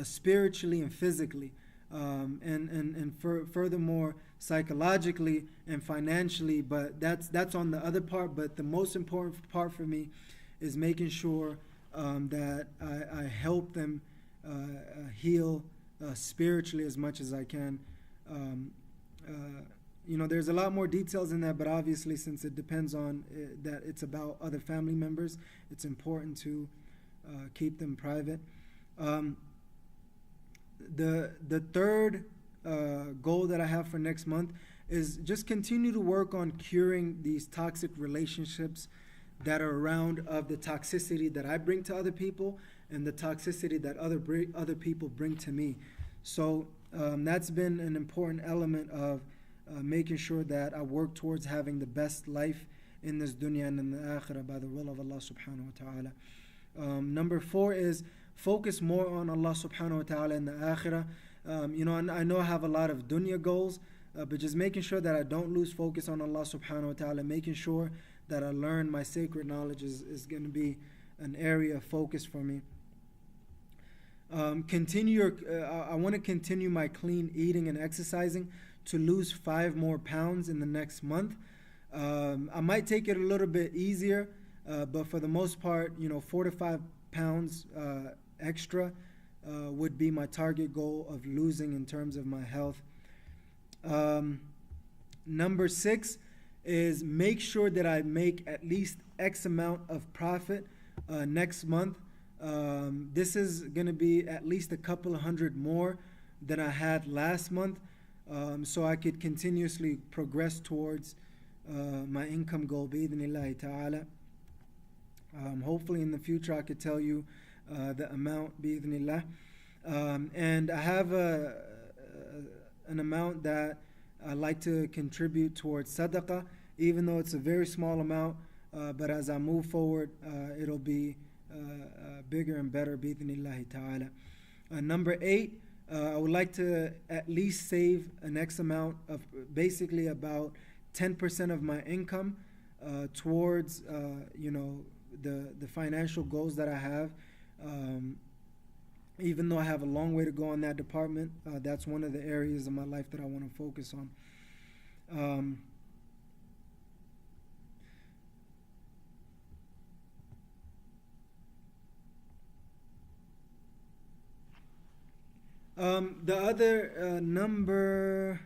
spiritually and physically, and furthermore psychologically and financially. But that's on the other part. But the most important part for me is making sure that I help them heal spiritually as much as I can. There's a lot more details in that, but obviously since it depends on that it's about other family members, it's important to keep them private. The third goal that I have for next month is just continue to work on curing these toxic relationships that are around, of the toxicity that I bring to other people and the toxicity that other people bring to me. So that's been an important element of making sure that I work towards having the best life in this dunya and in the akhirah by the will of Allah subhanahu wa ta'ala. Number 4 is focus more on Allah subhanahu wa ta'ala in the akhirah. I know I have a lot of dunya goals, but just making sure that I don't lose focus on Allah subhanahu wa ta'ala, making sure that I learn my sacred knowledge is going to be an area of focus for me. I want to continue my clean eating and exercising to lose 5 more pounds in the next month. I might take it a little bit easier, but for the most part, 4 to 5 pounds extra would be my target goal of losing in terms of my health. Number 6 is make sure that I make at least X amount of profit next month. This is going to be at least a couple of hundred more than I had last month, so I could continuously progress towards my income goal, bi'idhnillahi ta'ala. Hopefully in the future I could tell you the amount, bi'idhnillah. And I have an amount that I like to contribute towards sadaqah, even though it's a very small amount, but as I move forward, it'll be bigger and better, bi'idhnillahi ta'ala. Number 8, I would like to at least save an X amount of, basically about 10% of my income towards the financial goals that I have. Even though I have a long way to go in that department, that's one of the areas of my life that I want to focus on. The other number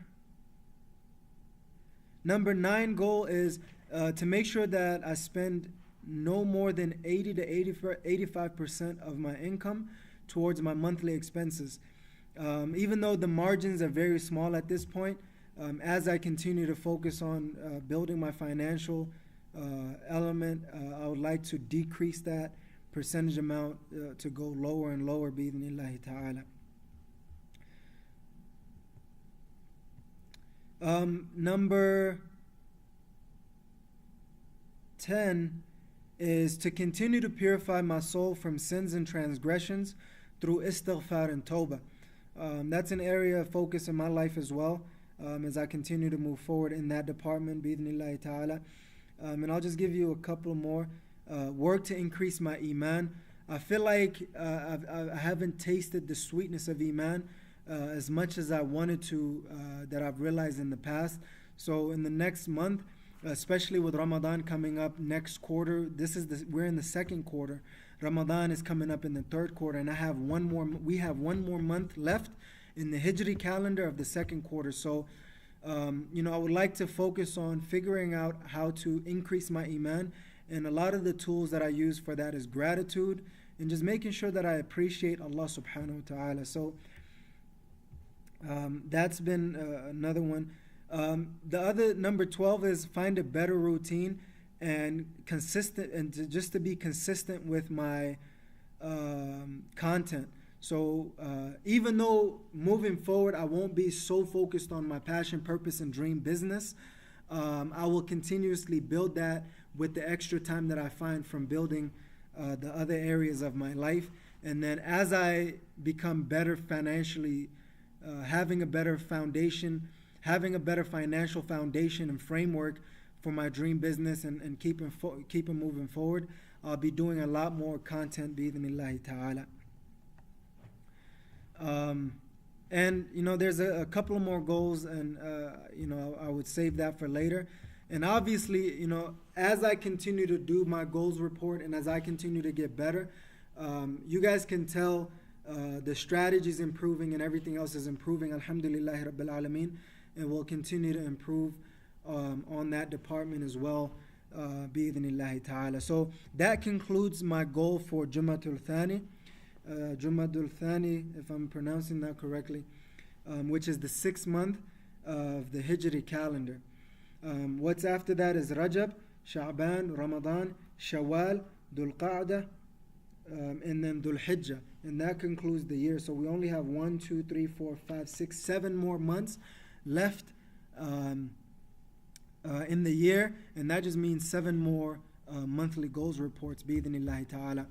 9 goal is to make sure that I spend no more than 80 to 85% of my income towards my monthly expenses. Even though the margins are very small at this point, as I continue to focus on building my financial element, I would like to decrease that percentage amount to go lower and lower, bi-idhnillahi ta'ala. Number 10 is to continue to purify my soul from sins and transgressions through istighfar and tawbah. That's an area of focus in my life as well, as I continue to move forward in that department, bi-idhnillahi ta'ala. And I'll just give you a couple more. Work to increase my iman. I feel like I haven't tasted the sweetness of iman as much as I wanted to, that I've realized in the past. So in the next month, especially with Ramadan coming up next quarter, we're in the second quarter. Ramadan is coming up in the third quarter, and we have one more month left in the Hijri calendar of the second quarter. So, I would like to focus on figuring out how to increase my iman, and a lot of the tools that I use for that is gratitude and just making sure that I appreciate Allah subhanahu wa ta'ala. So that's been another one. The other number 12 is find a better routine and consistent, and to be consistent with my content. So even though moving forward I won't be so focused on my passion, purpose, and dream business, I will continuously build that with the extra time that I find from building the other areas of my life. And then as I become better financially, having a better foundation, having a better financial foundation and framework for my dream business, and keeping moving forward, I'll be doing a lot more content, bi-idhnillahi ta'ala. And there's a couple of more goals, and I would save that for later. And obviously, as I continue to do my goals report and as I continue to get better, you guys can tell the strategy is improving and everything else is improving. Alhamdulillahi Rabbil Alameen. And we'll continue to improve on that department as well, bi-idhnillahi ta'ala. So that concludes my goal for Jumatul Thani. Jumadul Thani, if I'm pronouncing that correctly, which is the 6th month of the Hijri calendar. What's after that is Rajab, Sha'ban, Ramadan, Shawwal, Dhul Qa'dah, and then Dhul Hijjah. And that concludes the year. So we only have 1, 2, 3, 4, 5, 6, 7 more months left in the year. And that just means 7 more monthly goals reports, bi-idhnillahi ta'ala.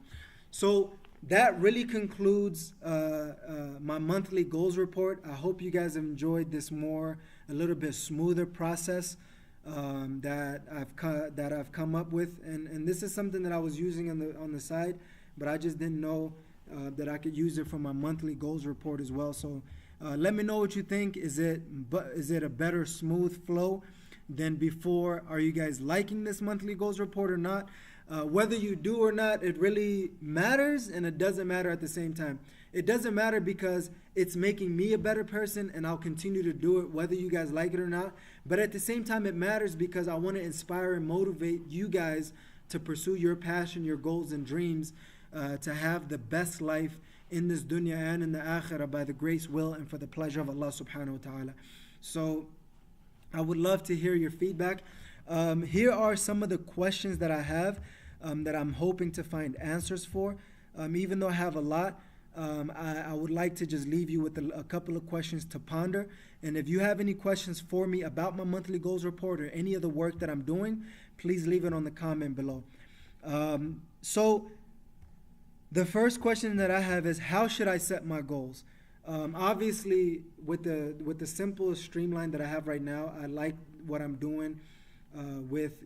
So that really concludes my monthly goals report. I hope you guys have enjoyed this a little bit smoother process that I've come up with, and this is something that I was using on the side, but I just didn't know that I could use it for my monthly goals report as well. So let me know what you think. Is it a better smooth flow than before? Are you guys liking this monthly goals report or not? Whether you do or not, it really matters, and it doesn't matter at the same time. It doesn't matter because it's making me a better person, and I'll continue to do it whether you guys like it or not. But at the same time, it matters because I want to inspire and motivate you guys to pursue your passion, your goals and dreams, to have the best life in this dunya and in the akhirah by the grace, will, and for the pleasure of Allah subhanahu wa ta'ala. So I would love to hear your feedback. Here are some of the questions that I have that I'm hoping to find answers for. Even though I have a lot, I would like to just leave you with a couple of questions to ponder. And if you have any questions for me about my monthly goals report or any of the work that I'm doing, please leave it on the comment below. So the first question that I have is, how should I set my goals? Obviously, with the simple streamline that I have right now, I like what I'm doing with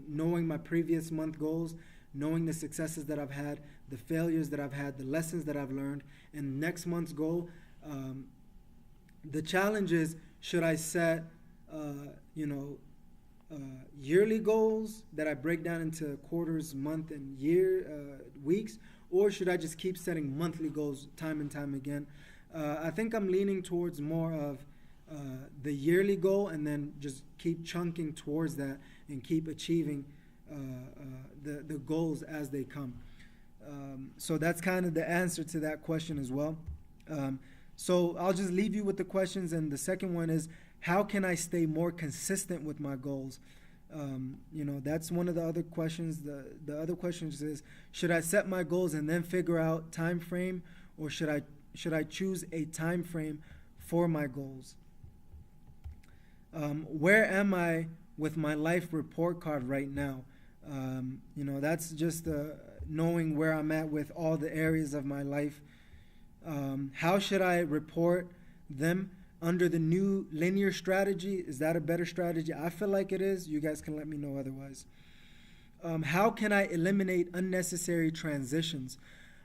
knowing my previous month goals, knowing the successes that I've had, the failures that I've had, the lessons that I've learned, and next month's goal. The challenge is, should I set yearly goals that I break down into quarters, month, and year, weeks, or should I just keep setting monthly goals time and time again? I think I'm leaning towards more of the yearly goal, and then just keep chunking towards that and keep achieving the goals as they come. So that's kind of the answer to that question as well. So I'll just leave you with the questions, and the second one is, how can I stay more consistent with my goals? That's one of the other questions. The other question is, should I set my goals and then figure out time frame, or should I choose a time frame for my goals? Where am I with my life report card right now? That's just knowing where I'm at with all the areas of my life. How should I report them? Under the new linear strategy, is that a better strategy? I feel like it is. You guys can let me know otherwise. How can I eliminate unnecessary transitions?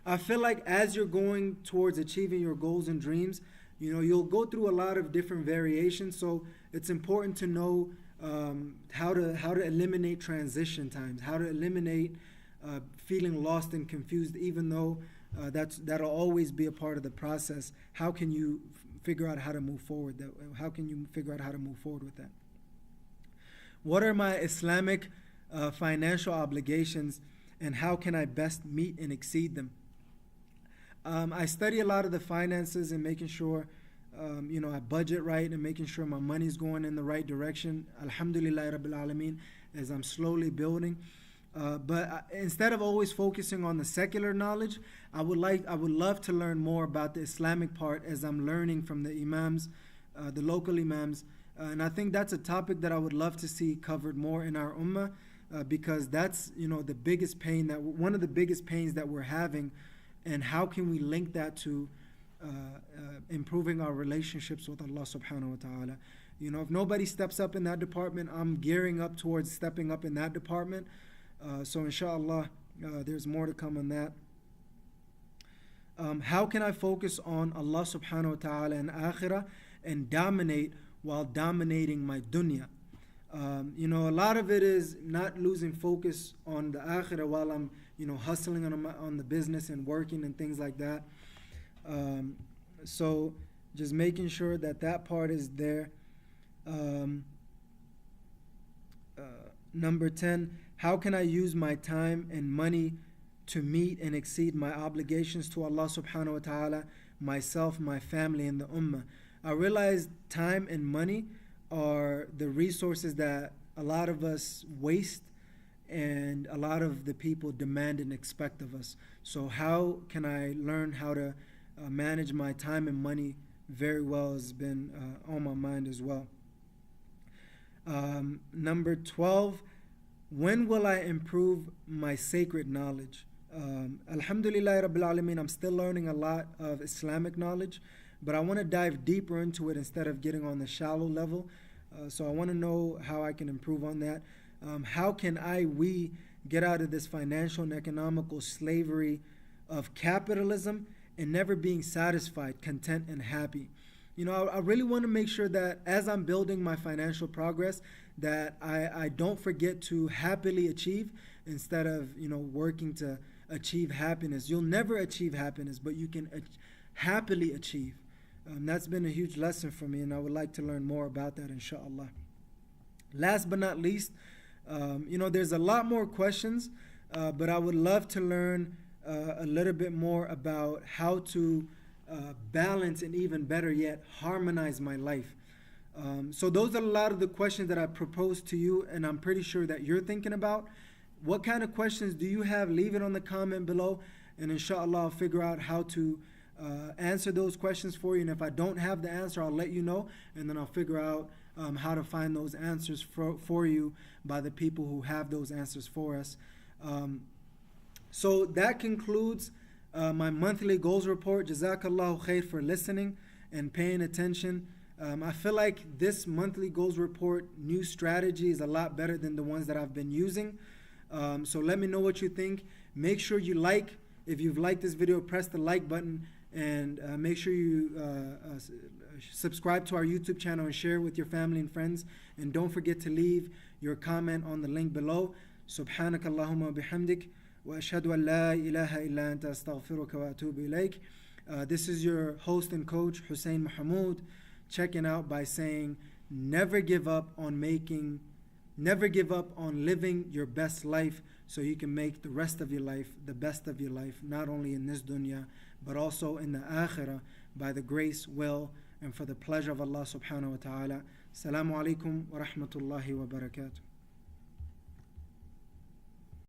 I feel like as you're going towards achieving your goals and dreams, you'll go through a lot of different variations. So it's important to know how to eliminate transition times, how to eliminate feeling lost and confused, even though that'll always be a part of the process. How can you figure out how to move forward? How can you figure out how to move forward with that? What are my Islamic financial obligations, and how can I best meet and exceed them? I study a lot of the finances and making sure I budget right and making sure my money's going in the right direction. Alhamdulillah Rabbil Alameen, as I'm slowly building. But instead of always focusing on the secular knowledge, I would love to learn more about the Islamic part as I'm learning from the imams, the local imams. And I think that's a topic that I would love to see covered more in our ummah, because that's the biggest pain, one of the biggest pains that we're having, and how can we link that to improving our relationships with Allah subhanahu wa ta'ala. If nobody steps up in that department, I'm gearing up towards stepping up in that department. So inshallah, there's more to come on that. How can I focus on Allah subhanahu wa ta'ala and akhirah and dominate while dominating my dunya? A lot of it is not losing focus on the akhirah while I'm hustling on the business and working and things like that. So just making sure that part is there. Number 10, how can I use my time and money to meet and exceed my obligations to Allah subhanahu wa ta'ala, myself, my family, and the ummah? I realize time and money are the resources that a lot of us waste and a lot of the people demand and expect of us. So how can I learn how to manage my time and money very well has been on my mind as well. Number 12, when will I improve my sacred knowledge? Alhamdulillah Rabbil Alameen, I'm still learning a lot of Islamic knowledge, but I want to dive deeper into it instead of getting on the shallow level. So I want to know how I can improve on that. How can we get out of this financial and economical slavery of capitalism and never being satisfied, content, and happy? I really want to make sure that as I'm building my financial progress, that I don't forget to happily achieve instead of working to achieve happiness. You'll never achieve happiness, but you can happily achieve. That's been a huge lesson for me, and I would like to learn more about that, inshallah. Last but not least, there's a lot more questions, but I would love to learn a little bit more about how to balance and, even better yet, harmonize my life. So those are a lot of the questions that I proposed to you, and I'm pretty sure that you're thinking about. What kind of questions do you have? Leave it on the comment below, and inshallah I'll figure out how to answer those questions for you. And if I don't have the answer, I'll let you know, and then I'll figure out how to find those answers for you by the people who have those answers for us. So that concludes my monthly goals report. Jazakallahu khair for listening and paying attention. I feel like this monthly goals report new strategy is a lot better than the ones that I've been using. So let me know what you think. Make sure you like. If you've liked this video, press the like button, and make sure you subscribe to our YouTube channel and share with your family and friends. And don't forget to leave your comment on the link below. Subhanakallahumma bihamdik wa ashhadu an la ilaha illa anta astaghfiruka wa atubu ilayk. This is your host and coach, Hussein Mahmoud, checking out by saying, never give up on living your best life so you can make the rest of your life the best of your life, not only in this dunya, but also in the akhirah, by the grace, will, and for the pleasure of Allah subhanahu wa ta'ala. Assalamu alaikum wa rahmatullahi wa barakatuh.